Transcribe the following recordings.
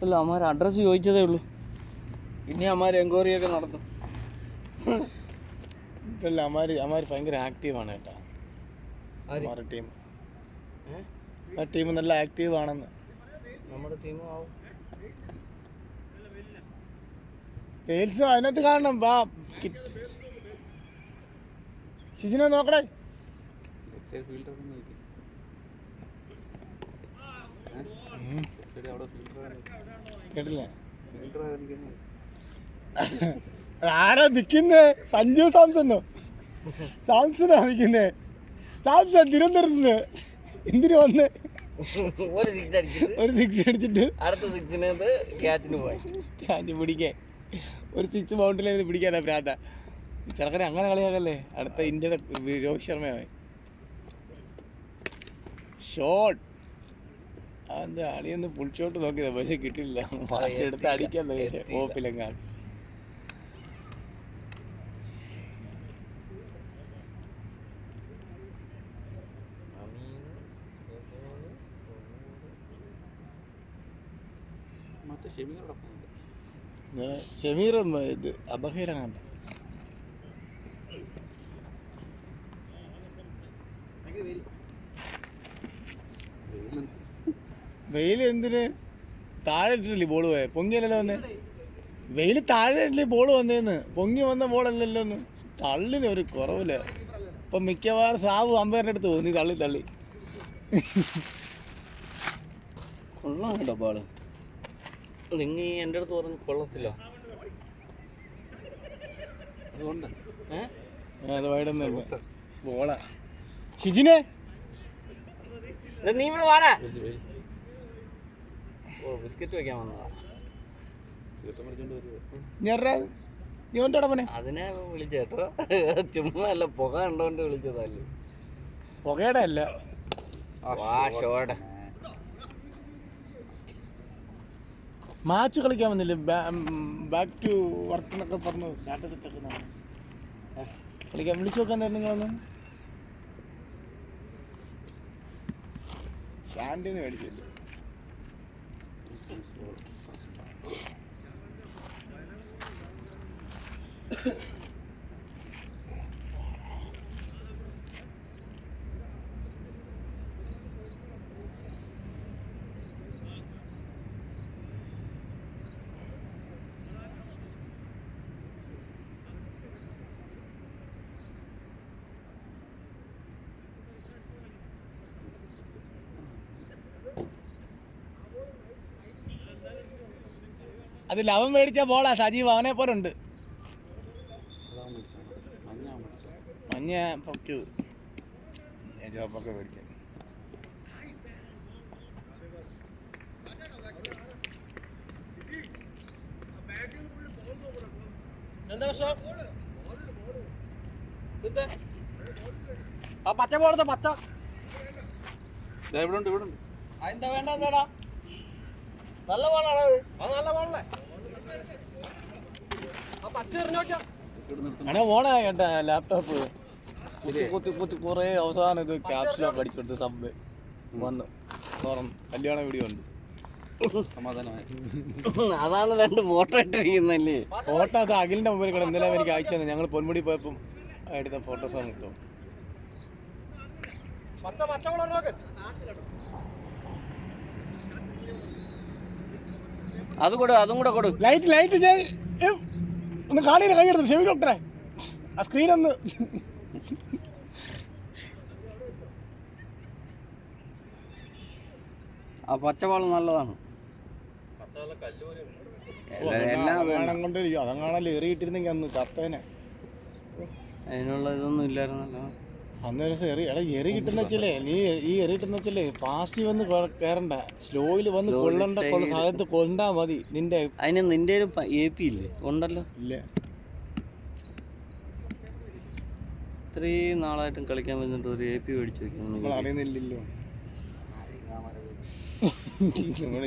അല്ല അമ്മാർ അഡ്രസ്സ് ചോദിച്ചതേ ഉള്ളൂ. പിന്നെ അമ്മാർ എൻക്വയറിയൊക്കെ നടത്തും. ഇതല്ല അമ്മാർ ഭയങ്കര ആക്റ്റീവാണ് കേട്ടോ. ടീം ആ ടീം നല്ല ആക്റ്റീവ് ആണെന്ന്. നമ്മുടെ ടീമും ആവും. റീൽസ് അതിനകത്ത് കാണണം. വാ ഷിജിനെ നോക്കണേ. കേട്ടില്ല ആരാ നിക്കുന്നേ? സഞ്ജു സാംസണോ? സാംസണാ നിക്കുന്നേ. സാംസൺ തിരുവനന്തപുരത്ത് എന്തിനു വന്ന് ഒരു സിക്സ് അടിച്ചിട്ട് അടുത്ത സിക്സിനകത്ത് ക്യാച്ചിന് പോയി. ക്യാച്ച് പിടിക്കാൻ ഒരു സിക്സ് ബൗണ്ടറിയിൽ പിടിക്കാനാ പ്രാന്ത. ചെറുക്കനെ അങ്ങനെ കളിയാക്കല്ലേ. അടുത്ത ഇന്ത്യയുടെ രോഹിത് ശർമ്മയായി. ഷോട്ട് അതെന്താ അളിയൊന്ന് ഫുൾ ഷോട്ട് നോക്കിയതാ, പക്ഷെ കിട്ടില്ല. ഫാസ്റ്റ് എടുത്ത് അടിക്കാല്ലോ ഓപ്പിലെങ്ങാണ്. ഷമീർ ഇത് അബഹീരങ്ങാണ്ട്. വെയിൽ എന്തിന്? താഴെ ഇട്ടില്ലേ ബോൾ പോയെ? പൊങ്ങിയല്ലോ വന്നേ. വെയിൽ താഴെ ഇട്ടില്ലേ ബോൾ വന്നേന്ന്. പൊങ്ങി വന്ന ബോളല്ലല്ലോ ഒന്ന്. തള്ളിന് ഒരു കുറവില്ല. ഇപ്പം മിക്കവാറും സാബു അമ്പയറിൻ്റെ അടുത്ത് തോന്നി തള്ളി തള്ളി. കൊള്ളാം കേട്ടോ ബാള്. നിങ്ങൾ എൻ്റെ അടുത്ത് പറഞ്ഞ് കൊള്ളത്തില്ല. അതുകൊണ്ട് അത് വൈഡൊന്നുമില്ല ബോളാ. ഷിജിനെ നീ ഇവിടെ വാടാ. ഓ ബിസ്ക്കറ്റ് വെക്കാൻ വന്നതാ. അതിനെ വിളിച്ചേട്ടോ. ചുമ്മാ അല്ല, പുക കണ്ടോണ്ട് വിളിച്ചതല്ലേ. പുകയുടെ അല്ല. മാച്ച് കളിക്കാൻ വന്നില്ലേ? ബാക്ക് ടു വർക്ക് എന്നൊക്കെ പറഞ്ഞു സ്റ്റാറ്റസ് ഇട്ടൊക്കെ കളിക്കാൻ വിളിച്ചു നോക്കാൻ തരുന്നു. നിങ്ങളൊന്ന് ഷാൻഡിന്ന് മേടിച്ചില്ല. അത് ലവൻ മേടിച്ച ബോളാ സജീവ്. അവനെ പോലെ ഉണ്ട്. മഞ്ഞ പൊക്കു ചോപ്പൊക്കെ മേടിച്ച. പച്ച പോലത്തെ പച്ച ഇവിടെ ഉണ്ട്. അതെന്താ വേണ്ട? എന്താടാ നല്ല ബോളാണ് അത്. അത് നല്ല ബോളല്ലേ. ആ പച്ച എറിഞ്ഞോക്കാം. അങ്ങനെ പോണാ കേട്ടാ. ലാപ്ടോപ്പ് കുത്തി കുറേ അവസാനം ഇത് ക്യാപ്സിലൊക്കെ അടിച്ചെടുത്ത് സബ് വന്ന് തുറന്ന് കല്യാണ വീഡിയോ ഉണ്ട്. അതാണ് രണ്ട് ഫോട്ടോ ഇട്ടിരിക്കുന്നല്ലേ. ഫോട്ടോ അത് അഖിലിന്റെ മൊബൈൽ കൂടെ ഇന്നലെ എനിക്ക് അയച്ചു തന്നെ. ഞങ്ങൾ പൊന്മുടി പോയപ്പം എടുത്ത ഫോട്ടോസാണ് കിട്ടും. അതും കൂടെ കൊടു. ലൈറ്റ് ഒന്ന് കാണില്ല. കൈ എടുത്തു ഷെവി ഡോക്ടറെ. ആ സ്ക്രീൻ ഒന്ന് ആ പച്ചവാള് നല്ലതാണ്. കൊണ്ട് അതങ്ങാണല്ലോ എറിയിട്ടിരുന്നെങ്കിൽ അന്ന് ചത്തേനെ. അതിനുള്ള ഇതൊന്നും ഇല്ലായിരുന്നല്ലോ അന്നൊരു എറി കിട്ടുന്ന വെച്ചല്ലേ. നീ ഈ എറി കിട്ടുന്ന വെച്ചല്ലേ ഫാസ്റ്റ് വന്ന് കയറണ്ട, സ്ലോയിൽ വന്ന് കൊള്ളണ്ട സാധനത്ത് കൊണ്ടാ മതി. നിന്റെ ഒരു AP ഇല്ലേ? ഉണ്ടല്ലോ. ഇല്ല, ഇത്രയും നാളായിട്ടും കളിക്കാൻ വന്നിട്ട് ഒരു AP മേടിച്ചു വെക്കാൻ അറിയുന്നില്ലല്ലോ.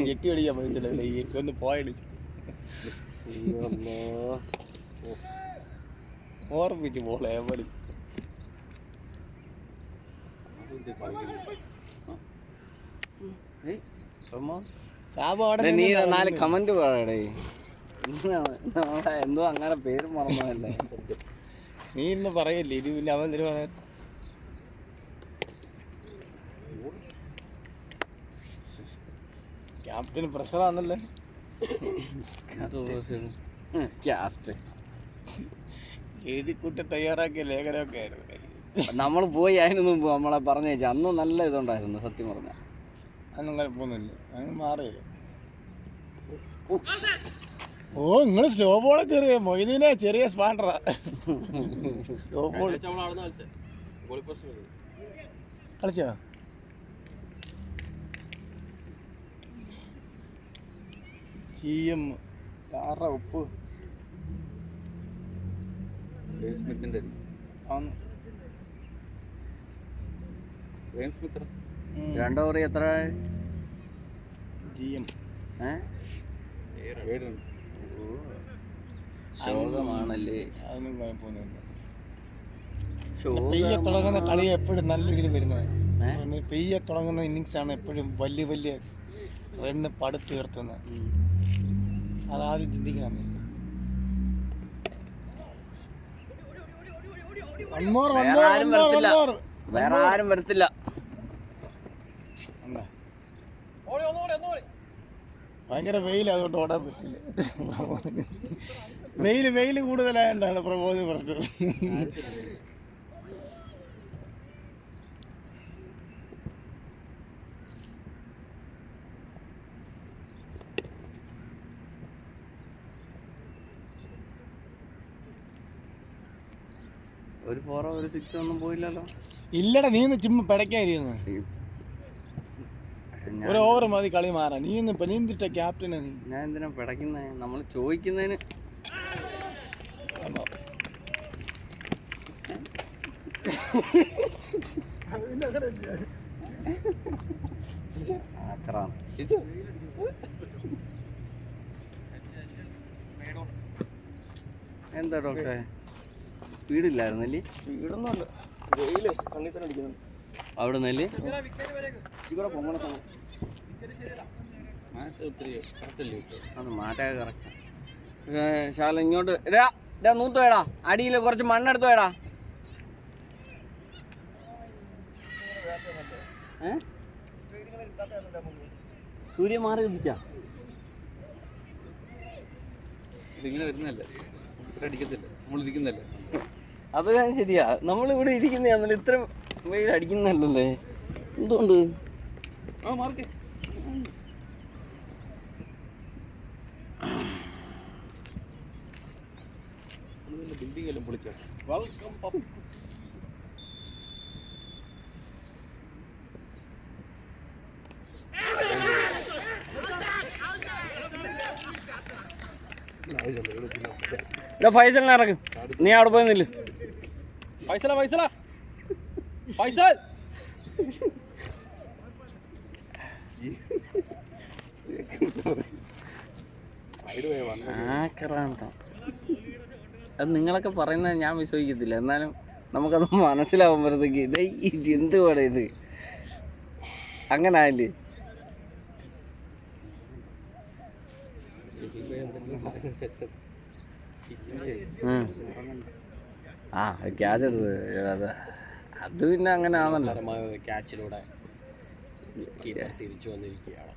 ഞെട്ടി അടിക്കാൻ പറ്റത്തില്ല. ഒന്ന് പോയടിച്ചു ഓർമ്മിച്ച് പോളെ മതി. സാബു അവിടെ നീ നിന്ന് 4 കമന്റ് പറയടേ. നമ്മളെ എന്തോ അങ്ങനെ പേര് മറന്നതല്ലേ. നീ ഇന്ന് പറയല്ലേ ഇത് പിന്നെ അവൻ എന്തിനു പറയാൻ. ക്യാപ്റ്റന് പ്രഷറാണല്ലേ. ക്യാപ്റ്റൻ എഴുതിക്കൂട്ടി തയ്യാറാക്കിയ ലേഖനമൊക്കെ ആയിരുന്നു. നമ്മൾ പോയി അതിന് മുമ്പ് നമ്മളെ പറഞ്ഞേച്ചു. അന്ന് നല്ല ഇതുണ്ടായിരുന്നു സത്യം പറഞ്ഞ. അതൊന്നും കുഴപ്പമൊന്നുമില്ല, അങ്ങ് മാറിയില്ല. ഓ നിങ്ങൾ സ്ലോ ബോളൊക്കെ എറിയ മൊയ്തീനെ ചെറിയ സ്പാൻഡറാ. സ്ലോ ബോൾ കളിച്ചോ? ഉപ്പ് രണ്ടോ പറയും എത്ര ശോകമാണല്ലേ. അതൊന്നും കുഴപ്പമൊന്നുമില്ല. പെയ്യെ തുടങ്ങുന്ന കളി എപ്പോഴും നല്ല രീതിയിൽ വരുന്നത്. പെയ്യെ തുടങ്ങുന്ന ഇന്നിങ്സ് ആണ് എപ്പോഴും വലിയ വലിയ റണ്ണ് പടുത്തുയർത്തുന്നത്. അതാദ്യം ചിന്തിക്കണം. വേറെ ആരും വരത്തില്ല. ഭയങ്കര വെയിൽ, അതുകൊണ്ട് ഓടാൻ പറ്റില്ല. വെയിൽ കൂടുതലായോണ്ടാണ് പ്രബോധന പ്രശ്നം. ഒരു 4 ഒരു 6 ഒന്നും പോയില്ലല്ലോ. ഇല്ലടാ, നീ ഒന്ന് ചുമ്മാ പിടയ്ക്കായിരിക്കുന്നു. ഒരു ഓവർ മതി കളി മാറാൻ. നീ എന്തിട്ട ക്യാപ്റ്റന്? ഞാൻ എന്തിനാ പിടയ്ക്കുന്നേ? നമ്മൾ ചോദിക്കുന്നതിന് എന്താ ഡോക്ടറെ സ്പീഡില്ലായിരുന്നല്ലേ? സ്പീഡൊന്നുമല്ല, വെയില് കണ്ണിൽ തന്നെ അടിക്കുന്നു. അവിടെ നിന്നല്ലേ അത് മാറ്റാതെ കറക്റ്റ്. ശാല ഇങ്ങോട്ട് ഇടാ നൂത്ത് വേടാ. അടിയിൽ കുറച്ച് മണ്ണെടുത്ത് വേടാ. സൂര്യ മാറി ഇരിക്കാം. അത് ശരിയാ, നമ്മളിവിടെ ഇരിക്കുന്നതാണല്ലോ. ഇത്ര വെയിൽ അടിക്കുന്നല്ലേ. എന്തുകൊണ്ട് ബിൽഡിംഗ് എല്ലാം പൊളിക്കാം. ഫൈസലിനെ ഇറക്കും. നീ അവിടെ പോയി നില്ല്. ഫൈസൽ ആക്രാന്തം. അത് നിങ്ങളൊക്കെ പറയുന്നത് ഞാൻ വിശ്വസിക്കത്തില്ല. എന്നാലും നമുക്കത് മനസ്സിലാവുമ്പോഴത്തേക്ക് ഈ ജന്തു പോലെ ഇത് അങ്ങനെ ആയില്ലേ. ക്യാച്ച് എടുത്ത് അത് പിന്നെ അങ്ങനെ ആണല്ലോ. ക്യാച്ചിലൂടെ തിരിച്ചു വന്നിരിക്കുകയാണ്.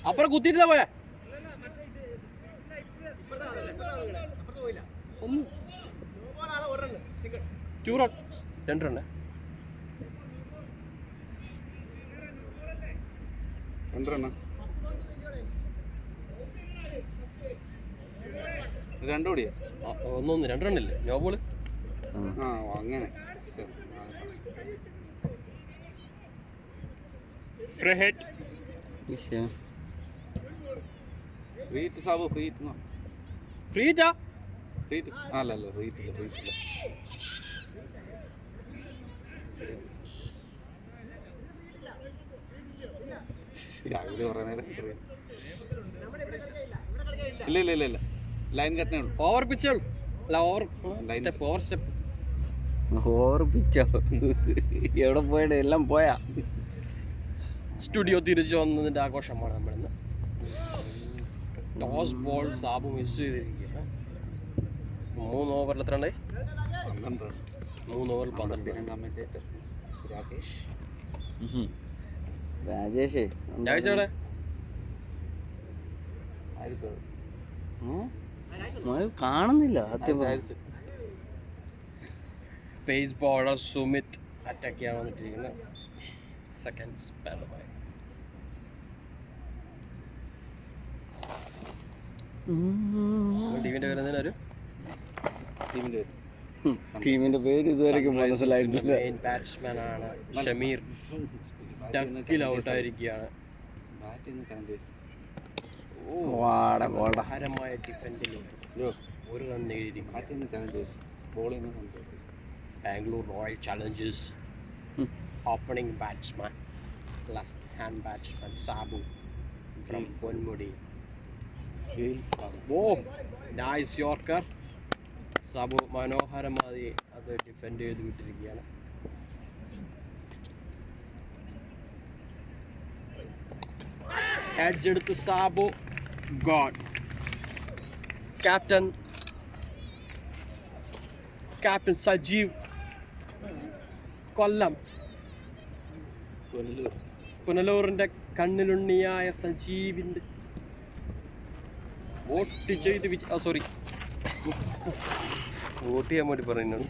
അപ്പുറം കുത്തിയിട്ടില്ല പോയാ. രണ്ട് റണ്ണ് രണ്ടു കൂടിയാ. ഒന്നൊന്ന് 2 റണ്ണില്ലേ നോ ബോള്. അങ്ങനെ ഇല്ല ലൈൻ കട്ടണേ ഉള്ളൂ. ഓവർ പിച്ചേ ഉള്ളൂ. അല്ല ഓവർ സ്റ്റെപ്പ് ഓർപ്പിച്ചോ എവിടെ പോയിട്ട് എല്ലാം പോയാ. സ്റ്റുഡിയോ തിരിച്ചു വന്നതിൻ്റെ ആഘോഷമാണ് നമ്മളിന്ന്. ടോസ് ബോൾ സാബു മിസ് ചെയ്തിരിക്കുകയാണ്. 3 ഓവറിൽ എത്ര ഉണ്ട്? 3 ഓവറിൽ 12. രാജേഷേ എവിടെ? കാണുന്നില്ല സത്യം. പേസ് ബോളർ സുമിത് അറ്റാക്ക് ചെയ്യാൻ വന്നിട്ടിരിക്കുന്നത്. സെക്കൻഡ് സ്പെല്ലുമായി ടീമിന്റെ പേര് എന്തിനാ? ടീമിന്റെ പേര് ഇതുവരെയും മനസ്സിലായിട്ടില്ല. മെയിൻ ബാറ്റ്സ്മാൻ ആണ് ഷമീർ. ഡക്കിൽ ഔട്ടായിരിക്കുകയാണ്. ഹരമായ ഡിഫൻഡിൽ ഒരു റൺ നേടിയിരിക്കുന്നു. Bangalore Royal Challengers opening batsman left hand batsman Sabu from Ponmudi. Oh nice yorker. Sabu മനോഹരമായി അത് ഡിഫെൻഡ് ചെയ്ത് വിട്ടിരിക്കുകയാണ്. എഡ്ജ് എടുത്ത് സാബു ഗോഡ്. ക്യാപ്റ്റൻ സജീവ് കൊല്ലം. പുനലൂറിന്റെ കണ്ണിലുണ്ണിയായ സജീവിന്റെ വോട്ട് ചെയ്ത് സോറി വോട്ട് ചെയ്യാൻ വേണ്ടി പറയുന്നത്.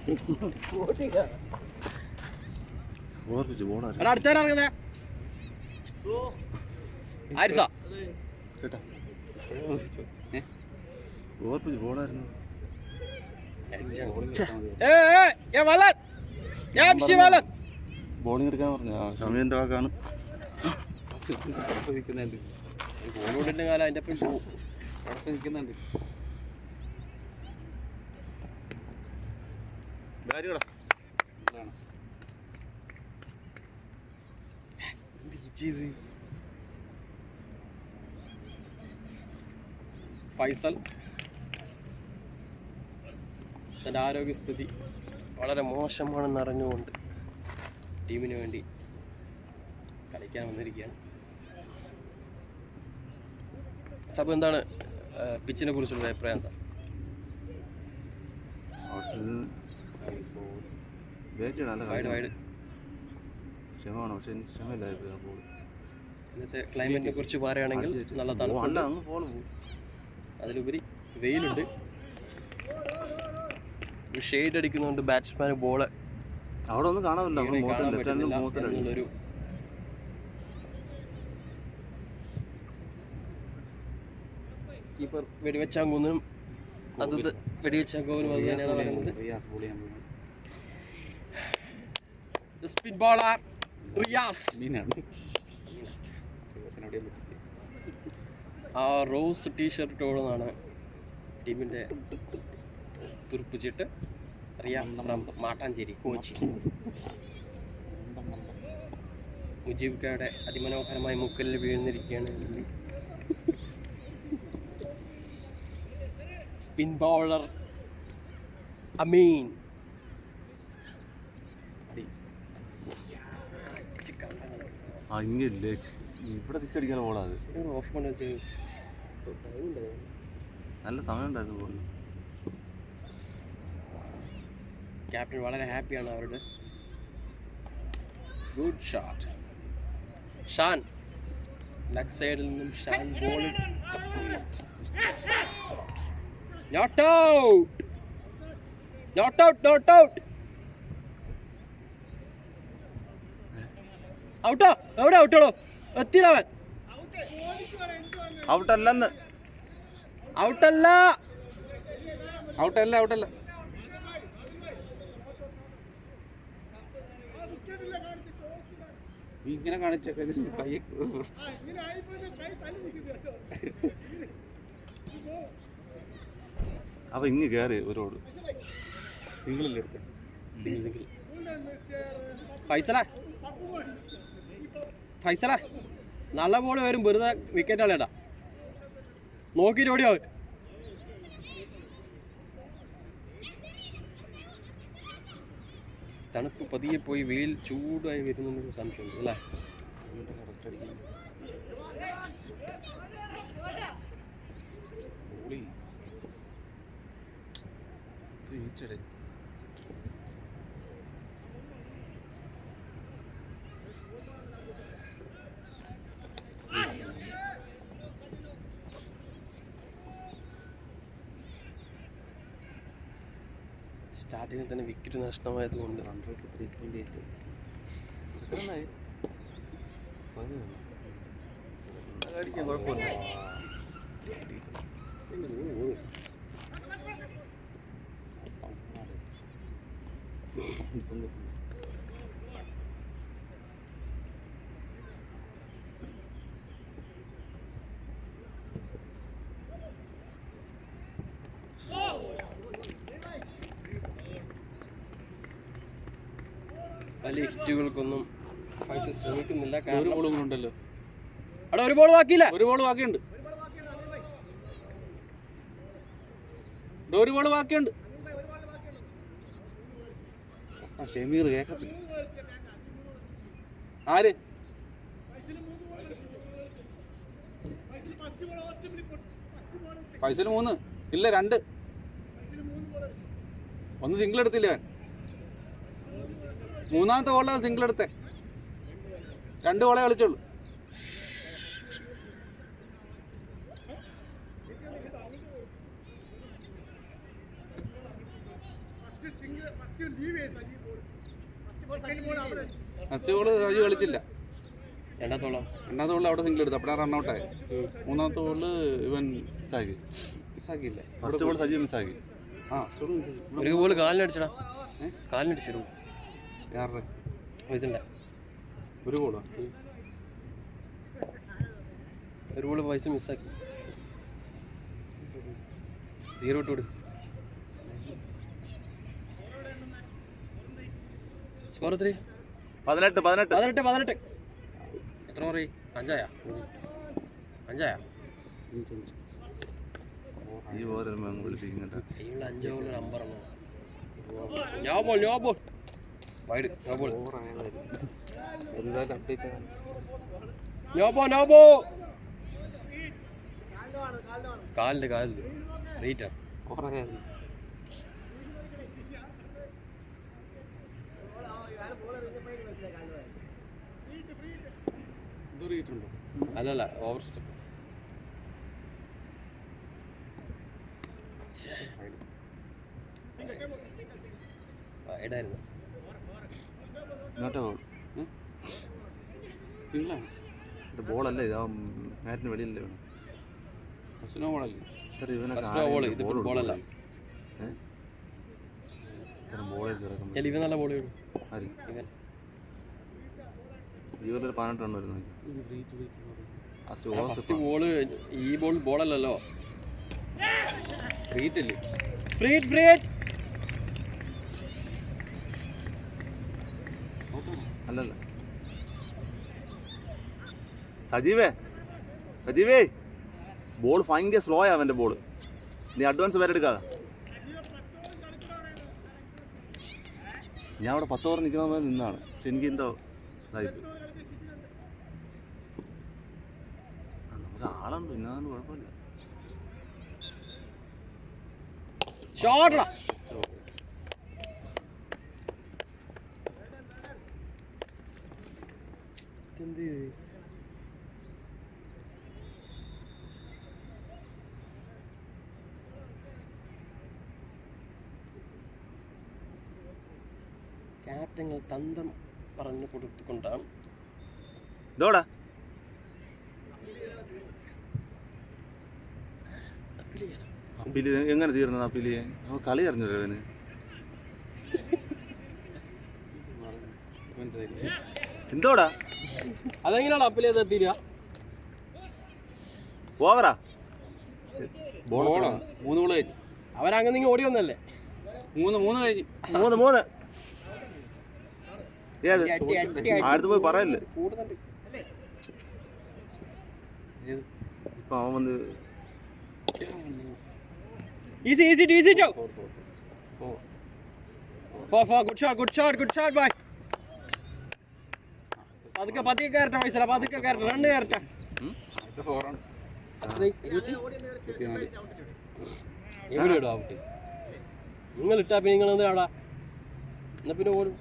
അടുത്തേ ആരിസാ ബോളിംഗ് എടുക്കാൻ പറഞ്ഞു സമയം എന്താ വാക്കാണ്. ബോളിന്റെ കാലം അതിന്റെ ഒപ്പം നിൽക്കുന്നുണ്ട്. ഫൈസൽ തൻ്റെ ആരോഗ്യസ്ഥിതി വളരെ മോശമാണെന്ന് അറിഞ്ഞുകൊണ്ട് ടീമിന് വേണ്ടി കളിക്കാൻ വന്നിരിക്കുകയാണ്. സബ് എന്താണ് പിച്ചിനെ കുറിച്ചുള്ള അഭിപ്രായം? എന്താ വൈഡ് ഇന്നത്തെ ക്ലൈമറ്റിനെ കുറിച്ച് പറയുകയാണെങ്കിൽ നല്ല തണുപ്പുണ്ട്, അതിലുപരി വെയിലുണ്ട്. ഷെയ്ഡ് അടിക്കുന്നതുകൊണ്ട് ബാറ്റ്സ്മാന് ബോള് അവിടെ ഒന്നും കാണാൻ പറ്റുന്നില്ല എന്നുള്ളൊരു കീപ്പർ വെടിവെച്ചാങ്കുന്നും അത് വെടിവെച്ചാങ്കുന്നും അത് തന്നെയാണ് പറയുന്നത്. സ്പിൻ ബോളർ റിയാസ് ആ റോസ് ടീഷർട്ട് ഓടുന്നതാണ് ടീമിൻ്റെ തുറുപ്പ് ചീട്ട്. റിയാസ് ഫ്രം മാട്ടാഞ്ചേരി കോച്ചി. മുജീബ് കയുടെ അതിമനോഹരമായ മുക്കലിൽ വീഴുന്നിരിക്കുകയാണ്. സ്പിൻ ബൗളർ അമീൻ. ഇവിടെ തിരിച്ചടിക്കാൻ ബോളാത് ഓഫ് കൊണ്ട് വെച്ച് നല്ല സമയം ഉണ്ടായിരുന്നു ബോളിന്. ക്യാപ്റ്റൻ വളരെ ഹാപ്പിയാണ് അവരുടെ. Good shot. ഷാൻ ലെഗ് സൈഡിൽ നിന്നും Shan ball not out. Not out, not out. ഔട്ടോ? എവിടെ ഔട്ടോളൂ? എത്തിയില്ലവൻ. ഔട്ടല്ലെന്ന്. ഔട്ടല്ല, ഔട്ടല്ല, ഔട്ടല്ല. ഇങ്ങനെ കാണിച്ചൊക്കെ അപ്പൊ ഇങ്ങ് കയറി ഒരു റോഡ് സിംഗിളിൽ എടുത്ത് സിംഗിൾ. ഫൈസല നല്ല ബോൾ വരും, വെറുതെ വിക്കറ്റ് ആളേടാ. നോക്കിയിട്ട് ഓടിയോ. തണുപ്പ് പതിയെ പോയി വെയിൽ ചൂടായി വരുന്നൊരു സംശയമുണ്ട് അല്ലേ? സ്റ്റാർട്ടിങ്ങിൽ തന്നെ വിക്കറ്റ് നഷ്ടമായത് കൊണ്ട് വലിയ ഹിറ്റുകൾക്കൊന്നും ഫൈസൽ ശ്രമിക്കുന്നില്ല. ഒരു ബോളും ഉണ്ടല്ലോ. അവിടെ ഒരു ബോൾ ബാക്കിയില്ല. ഒരു ബോൾ ബാക്കിയുണ്ട്. ഒരു ബോൾ ബാക്കിയുണ്ട്. ഷമീർ കേക്കത്തില്ല. ആര്? ഫൈസൽ 3 ഇല്ല 2. ഒന്ന് സിംഗിൾ എടുത്തില്ല അവൻ. മൂന്നാമത്തെ ബോളിലാണ് സിംഗിൾ എടുത്തേ. 2 ബോളേ കളിച്ചുള്ളൂ. ഫസ്റ്റ് ബോൾ സജി കളിച്ചില്ല. രണ്ടാമത്തെ ബോൾ അവിടെ സിംഗിൾ എടുത്തു. അപ്പോഴാണ് റണ്ണൗട്ടായി. മൂന്നാമത്തെ ബോളിൽ ഇവൻ മിസ്സാക്കിയില്ലേ? ഫസ്റ്റ് ബോൾ സജി മിസ്സാക്കി. ഒരു ബോൾ കാലിനടിച്ചടാ. കാലിനടിച്ചു. ആരുടെ? ഫൈസലിന്റെ ഒരു ബോളോ? ഒരു ബോൾ ഫൈസൽ മിസ്സാക്കി. 0 ഇട്ടോട്. സ്കോർ എത്ര? 18. എത്ര പറയും? 5 ആയാ? ഈ ഓവർ വിളിപ്പിക്കുന്നുണ്ട്. 5 ഓവർ നമ്പറാണോ? No ball. Wide no ball. കാലിന്റെ റേറ്റാ. അല്ലല്ല ഓവർ സ്റ്റെപ്പ്. വൈഡായിരുന്നു. ബോളല്ലേ ഇത്? മാറ്റിന് വെളിയിലല്ലേ വേണം. ഫസ്റ്റ് ബോളല്ലേ? ബോളല്ല. ഇവൻ നല്ല ബോൾ ഇവൻ 18 റൺ വരുന്നു. ഫസ്റ്റ് ബോള് ഈ ബോളല്ലല്ലോ. ഫ്രീറ്റല്ലേ? അല്ലല്ല. സജീവേ ബോൾ ഭയങ്കര സ്ലോ ആ അവൻ്റെ ബോൾ. നീ അഡ്വാൻസ് വരെ എടുക്കാതെ. ഞാൻ അവിടെ 10 ഓവർ നിൽക്കുന്ന നിന്നാണ്. പക്ഷെ എനിക്ക് എന്തോ ഇതായിപ്പോയി. നമുക്ക് ആളുണ്ട്, പിന്നെ അതൊന്നും കുഴപ്പമില്ല. ഷോട്ടാ. ക്യാപ്റ്റങ്ങൾ തന്ത്രം പറഞ്ഞു കൊടുത്തുകൊണ്ടാണ്. ഇതോടാ അപ്പീൽ എങ്ങനെ തീർന്നത്? അപ്പീൽ കളി അറിഞ്ഞല്ലോ അവന്. എന്തോടാ അതെങ്ങനെയാണ് അപ്പീൽ ചെയ്ത് തീരുക? ഓവറാ? 3 ബോൾ കഴിഞ്ഞു. അവരങ്ങനെ നിങ്ങൾ ഓടി വന്നല്ലേ? 3 കഴിഞ്ഞു. 3 ഏത് ആടുത്ത് പോയി പറയല്ലേ? ഇപ്പൊ അവൻ വന്ന് ഈസി 4 good shot boy. പതുക്കെ കയറട്ടെ ഫൈസല, പതുക്കെ കയറട്ടെ, റണ്ണ് കയറട്ടെ. എവിടെയോ ഔട്ട് നിങ്ങൾ ഇട്ടാ പിന്നെ നിങ്ങൾ എന്തിനാ അവിടെ? എന്നാ പിന്നെ ഓടും.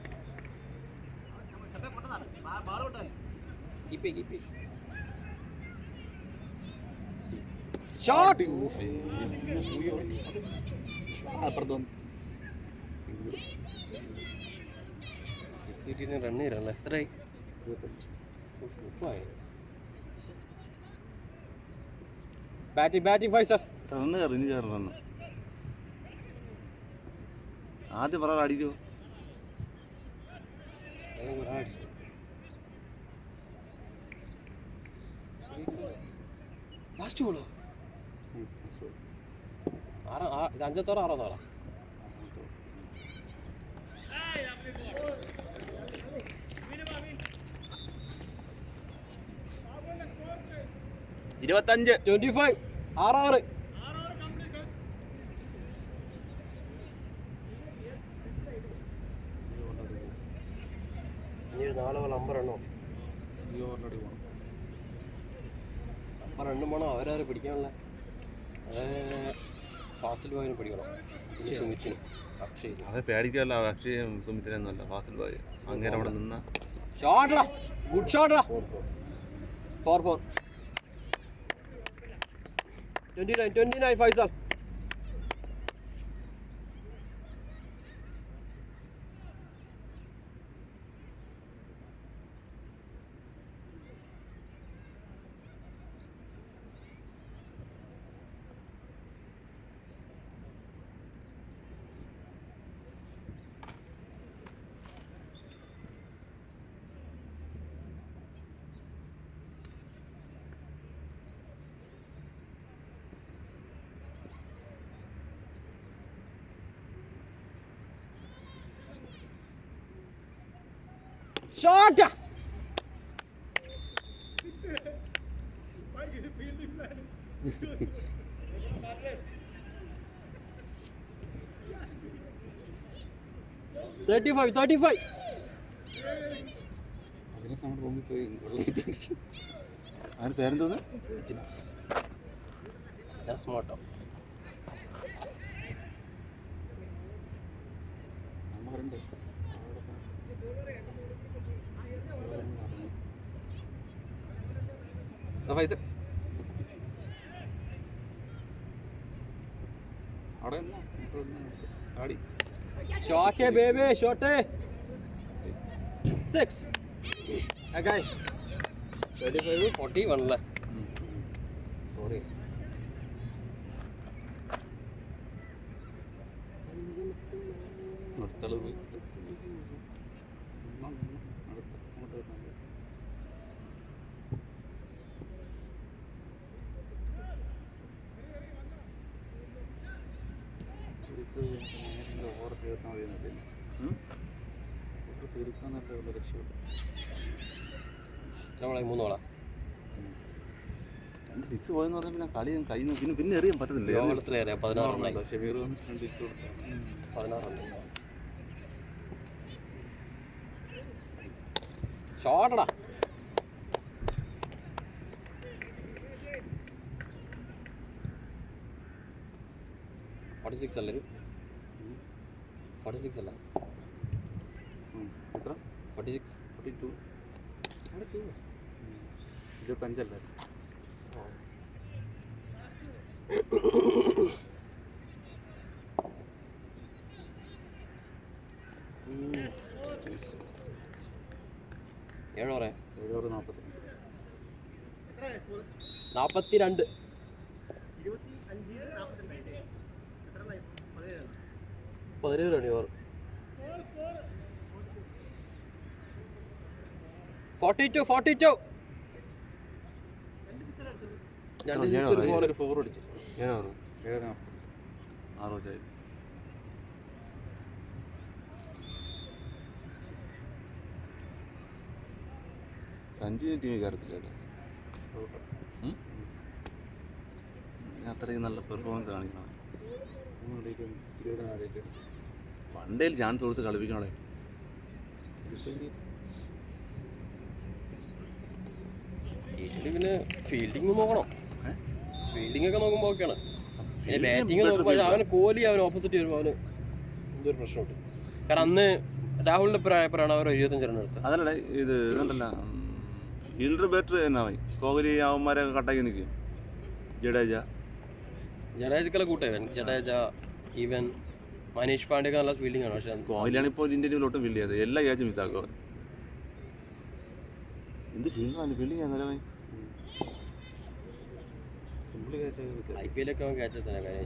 ഷോട്ട് റൺ ചെയ്യണല്ലേ? എത്രയായി? 30. ബാറ്റിംഗ് ഫൈസൽ. റണ്ണ് കയറി, ഇനി കയറി റണ്ണ്. ആദ്യം പറയാൻ അടിക്കോ? ലാസ്റ്റ് ബോളോ? ഇത് 5-6 6. 25 25 6. ഇനി 4 ബോൾ 50 റണ്ണോ? അപ്പം രണ്ടും പോണോ? അവരാരും പിടിക്കാനുള്ള ഫാസിൽ ബോയിനെ പിടിക്കണം. സുമിത്തിനും അക്ഷയ്. അത് പേടിക്കല്ല, അക്ഷയും സുമിത്തിനൊന്നുമല്ല, ഫാസിൽ ബോയ് അങ്ങനെ അവിടെ നിന്ന ഷോട്ടാ, ഗുഡ് ഷോട്ടാ. 4 29 ഫൈസൽ. Shot! $35. അതിന് പേരെന്തോന്ന്? സ്മാർട്ടോ. പൈസ അവിടെ ആടി. Shorty baby, shorty. 6. Okay. 35 41 അല്ലേ? സോറി. അടുത്തളവ് പോയി. ഓവർ തീർക്കാൻ തീർക്കാൻ നല്ല രക്ഷപ്പെട്ടു. നമ്മളെ 3 ബോളാ. 2 6 പോയെന്ന് പറഞ്ഞാൽ പിന്നെ കളി കഴിഞ്ഞു. പിന്നെ എറിയാൻ പറ്റത്തില്ല. 16 റണ്ണായി. ഷമീർ 2 6 കൊടുത്തു. 16 റണ്ണായി. ഷോട്ടടാ. $46 അല്ലേ? 46 അല്ല? എത്ര? 46 42 25 അല്ലേ? ഏഴോറെ 42. 42. 17 റൺ ഓവർ. 42. ഞാൻ 4 അടിച്ചു. 6 സഞ്ജുവിന് ടീമിൽ കയറത്തില്ല കേട്ടോ. അത്രയും നല്ല പെർഫോമൻസ് കാണിക്കണം. വണ്ടേൽ ചാൻസ് കൊടുത്ത് കളിപ്പിക്കണേ. പിന്നെ ഫീൽഡിങ് നോക്കണം. ഫീൽഡിംഗ് ഒക്കെ നോക്കുമ്പോൾ ഓക്കെയാണ്. പിന്നെ ബാറ്റിംഗ് നോക്കുമ്പോൾ അവന് കോഹ്ലി അവന് ഓപ്പോസിറ്റ് വരുമ്പോൾ അവന് എന്തൊരു പ്രശ്നമുണ്ട്. കാരണം അന്ന് രാഹുലിന്റെ പ്രായപ്പറാണ് അവർ 25 റൺ എടുത്തത്. അതല്ല ഇത് കണ്ടല്ല ഫീൽഡർ ബാറ്റർ തന്നെ ആയി. കോഹ്ലി അവന്മാരെ കട്ടാക്കി നിൽക്കും. ജഡേജക്കെല്ലാം കൂട്ടായി. ജഡേജ ഈവൻ മനീഷ് പാണ്ഡ്യക്ക് നല്ല ഫീൽഡിംഗ് ആണ്. പക്ഷെ കോഹ്ലിയാണ് ഇപ്പോൾ ഇന്ത്യൻ ടീമിലോട്ടും ഫീൽഡ് ചെയ്തത്. എല്ലാ ക്യാച്ചും മിസ്സാക്കുക. എന്ത് ഫീൽഡാണ് ഫീൽഡിംഗ് ആയിരുന്നല്ലേ? IPL ഒക്കെ അവൻ ക്യാച്ച് തന്നെ കഴിഞ്ഞ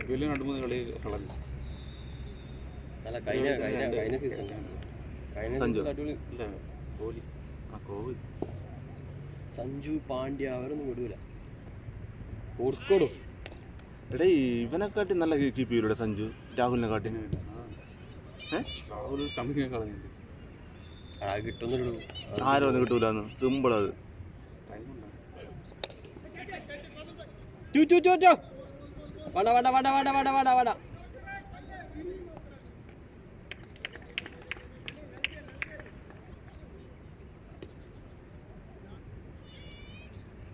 2-3 കളി കളഞ്ഞു. അല്ല കഴിഞ്ഞ സീസൺ അടിപൊളി. സഞ്ജു പാണ്ഡ്യ അവരൊന്നും വിടൂല. കൊടുക്കും. എടേ ഇവനെക്കാട്ടി നല്ല കീപ്പ് ചെയ്യൂടെ സഞ്ജു രാഹുലിനെ കാട്ടി? രാഹുൽ സമയം കളഞ്ഞിട്ട് കിട്ടുന്നില്ലൂ. ആരും ഒന്നും കിട്ടൂലെന്ന് സിമ്പിൾ. അത്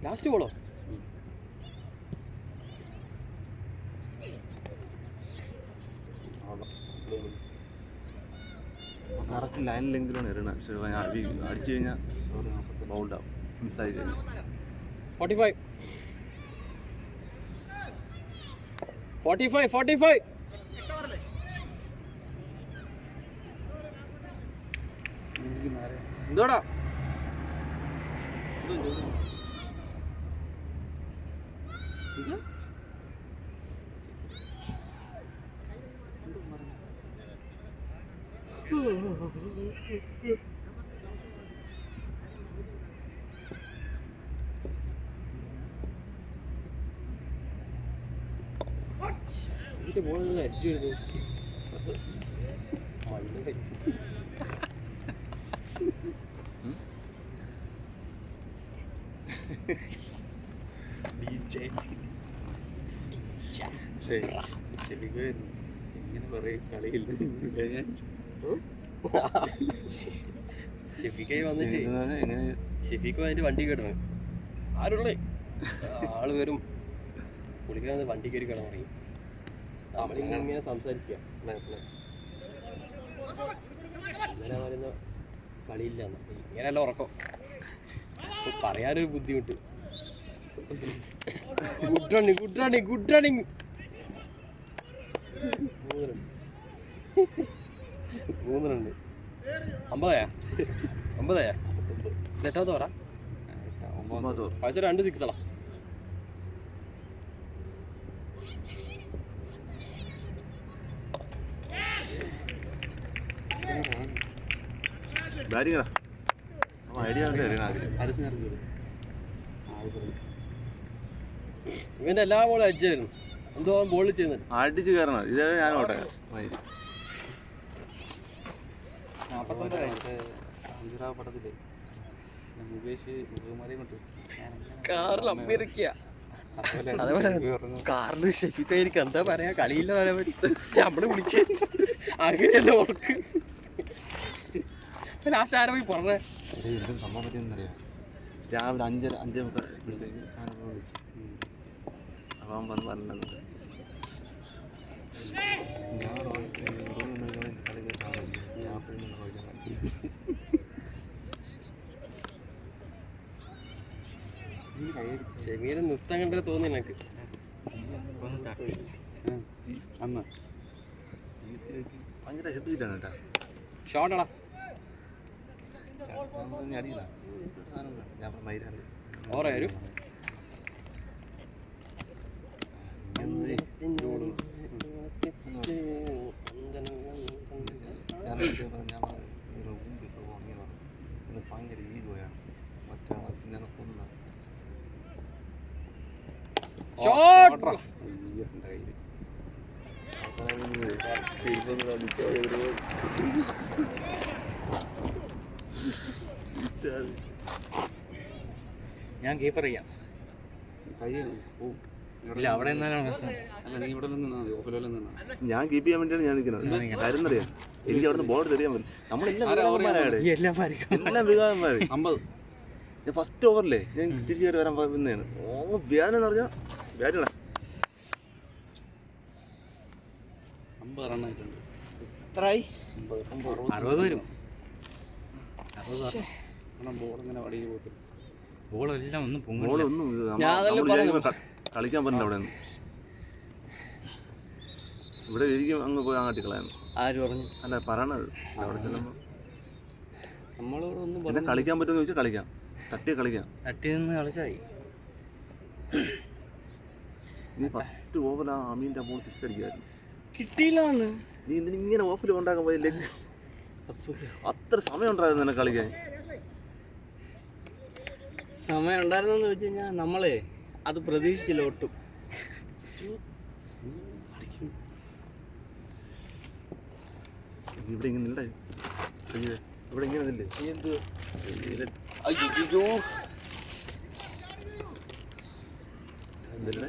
ലാസ്റ്റ് ബോളോ? കറക്റ്റ് ലൈനിലെങ്കിലാണ് എറിയണം. പക്ഷെ അടിച്ചു കഴിഞ്ഞാൽ ബൗണ്ടാവും. മിസ്സായി കഴിഞ്ഞാൽ 45. എന്തോടാ ബോൾ അടിച്ചു വരുന്നു. ഇങ്ങനെ പറയും കളിയില്ല. ഷെഫീഖ് വന്നിട്ട് വണ്ടി കിടന്നു. ആരുള്ളേ ആള് വരും. പുള്ളിക്കാരൻ വണ്ടി കയറി കിടന്നു പറയും. നമ്മളിങ്ങനെ സംസാരിക്കുക. ഇന്നലെ പറയുന്ന കളിയില്ല ഇങ്ങനെയല്ല ഉറക്കം. പറയാനൊരു ബുദ്ധിമുട്ട്. ഗുഡ് റണ്ണിങ് 3 റണ്ണ് 50 തെറ്റാത്ത പറ. 2 6 ബാറ്റിംഗ് ഐഡിയ ഇവന്റെ എല്ലാ ബോളും അടിച്ചായിരുന്നു. എന്തോ ബോൾ ചെയ്യുന്നത് അടിച്ചു കയറണം. ഇതേ ഞാൻ ഓട്ടെ പടത്തില് മുകേഷ് കാറിൽ അമ്മിരിക്കുക. അതേപോലെ കാറില് ഷെഫീഖായിരിക്കും. എന്താ പറയാ കളിയില്ല പറയാൻ പറ്റും. നമ്മള് വിളിച്ച് അങ്ങനെയല്ല ഉറക്ക്. ലാസ്റ്റ് ആരോ പോയി പറഞ്ഞേ സംഭവം പറ്റിയെന്നറിയാം. രാവിലെ 5:30 അപ്പം അവൻ വന്ന് പറഞ്ഞത് ഷെമീര് നൃത്തം കണ്ടേ തോന്നി എനിക്ക്. അന്ന് ഭയങ്കര ഹെഡ് ചെയ്താണ് കേട്ടാ. ഷോട്ടടാ അടിയില്ല. ഞാൻ മൈരാണ് ഓറായാലും ഭയങ്കര ഈഗോയാണ്. മറ്റേ കൊന്ന ഞാൻ കീപ്പർ ചെയ്യാം. കൈ ഇല്ല അവിടെ നിന്നാലാണ് പ്രശ്നം. അല്ല നീ ഇവിടെ നിന്നാ മതി, ഓഫിലോലും നിന്നാ. ഞാൻ കീപ്പ് ചെയ്യാൻ വേണ്ടിയാണ് ഞാൻ നിൽക്കുന്നത്. കാര്യം അറിയാം, എനിക്ക് അവിടുന്ന് ബോർഡ് തെറിയാൻ പറ്റും. നമ്മളെല്ലാം വികാരന്മാരാണ്, എല്ലാം വികാരന്മാര്. 50 ഞാൻ ഫസ്റ്റ് ഓവറിലേ ഞാൻ തിരിച്ചു കയറി വരാൻ നിന്നതാണ്. വേദന എന്ന് പറഞ്ഞാൽ വേദന 50 റണ്ണായിട്ടുണ്ട്. എത്രയായി? 60 വരും. 60 ബോൾ ഇങ്ങനെ വടിയിൽ പോകത്തില്ല. ബോളെല്ലാം ഒന്നും പൊങ്ങില്ല. ബോളൊന്നും ഞാൻ അതല്ലേ പറഞ്ഞു. കളിക്കാൻ പറ്റില്ല അവിടെ നിന്ന്. ഇവിടെ ഇരിക്കും അങ്ങ് പോയി അങ്ങാട്ടി കളയാൻ. ആര് പറഞ്ഞു? അല്ല പറയണത് അവിടെ ചെല്ലുമ്പോൾ നമ്മളോട് ഒന്നും പിന്നെ കളിക്കാൻ പറ്റുമെന്ന് ചോദിച്ചാൽ കളിക്കാം, തട്ടി കളിക്കാം. തട്ടി നിന്ന് കളിച്ചായി. നീ ഫസ്റ്റ് ഓവർ ആ അമീൻ്റെ ബോൾ 6 അടിക്കുമായിരുന്നു. കിട്ടിയില്ല. നീ എന്തിനും ഇങ്ങനെ ഓഫിൽ ഉണ്ടാക്കാൻ പോയി ലെഗ്? അത്ര സമയം ഉണ്ടായിരുന്നു നിന്നെ കളിക്കാൻ. സമയം ഉണ്ടായിരുന്നെന്ന് വെച്ച് കഴിഞ്ഞാൽ നമ്മളെ അത് പ്രതീക്ഷിച്ചില്ല ഒട്ടും. ഇവിടെ ഇങ്ങനെ നില്ലേ, ഇവിടെ ഇങ്ങനെ നില്ലേ. അയ്യോ എന്തില്ലേ?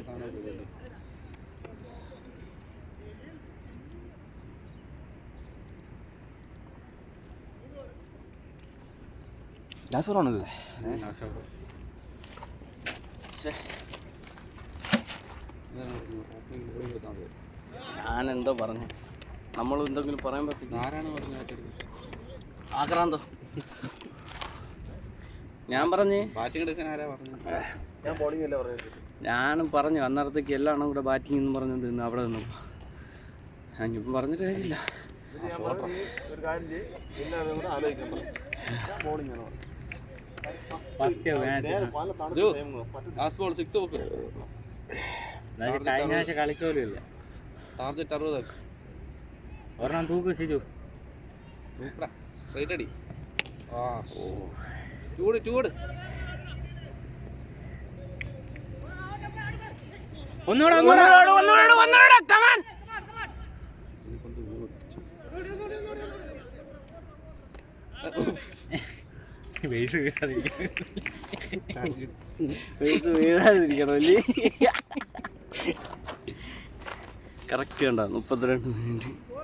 ലാസ്റ്റ് ഓവറാണിത്. ഞാനെന്തോ പറഞ്ഞു, നമ്മൾ എന്തെങ്കിലും പറയാൻ പറ്റില്ല. ആരാണ് പറഞ്ഞത്? ആക്രാന്തോ ഞാൻ പറഞ്ഞ് ബാറ്റിംഗ് എടുക്കാൻ ആരാ പറഞ്ഞത്? ഞാൻ ബോളിംഗ് അല്ല പറഞ്ഞത്. ഞാനും പറഞ്ഞു അന്നേരത്തേക്ക് എല്ലാണോ കൂടെ ബാറ്റിംഗ് എന്ന് പറഞ്ഞത് ഇന്ന് അവിടെ നിന്നു. ഞാനിപ്പം പറഞ്ഞിട്ട് കാര്യമില്ല. ഒരു കാര്യം ചെയ്യ്, എല്ലാവരും കൂടെ ആലോചിക്കാൻ പറഞ്ഞു. ബോളിംഗ് ആണോ ലാസ്റ്റ് ബോൾ 6 നോക്ക്. കഴിഞ്ഞ ആഴ്ച കളിക്കോലും ഇല്ല. ടാർഗറ്റ് 60. ഒരെണ്ണം തൂക്ക് ശരിയോ? സ്ട്രൈറ്റ് അടി. ചൂട് ഒന്നുകൂടെ കമാൻ. വീഴാതിരിക്കണം അല്ലേ? കറക്റ്റ് കണ്ടോ 32 മിനിറ്റ്.